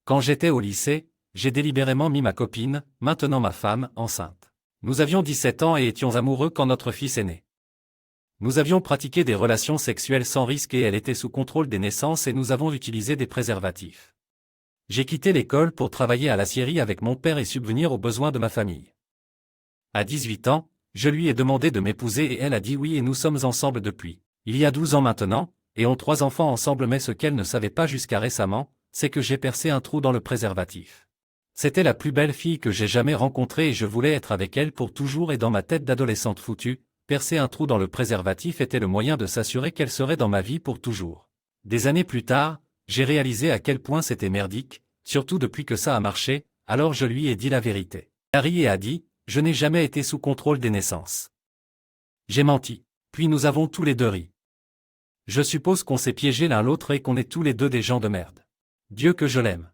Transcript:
Quand j'étais au lycée, j'ai délibérément mis ma copine, maintenant ma femme, enceinte. Nous avions 17 ans et étions amoureux quand notre fils est né. Nous avions pratiqué des relations sexuelles sans risque et elle était sous contrôle des naissances et nous avons utilisé des préservatifs. J'ai quitté l'école pour travailler à l'aciérie avec mon père et subvenir aux besoins de ma famille. À 18 ans, je lui ai demandé de m'épouser et elle a dit oui et nous sommes ensemble depuis. Il y a 12 ans maintenant, et ont 3 enfants ensemble mais ce qu'elle ne savait pas jusqu'à récemment, c'est que j'ai percé un trou dans le préservatif. C'était la plus belle fille que j'ai jamais rencontrée et je voulais être avec elle pour toujours et dans ma tête d'adolescente foutue, percer un trou dans le préservatif était le moyen de s'assurer qu'elle serait dans ma vie pour toujours. Des années plus tard, j'ai réalisé à quel point c'était merdique, surtout depuis que ça a marché, alors je lui ai dit la vérité. Elle a ri et a dit, je n'ai jamais été sous contrôle des naissances. J'ai menti. Puis nous avons tous les deux ri. Je suppose qu'on s'est piégés l'un l'autre et qu'on est tous les deux des gens de merde. Dieu que je l'aime.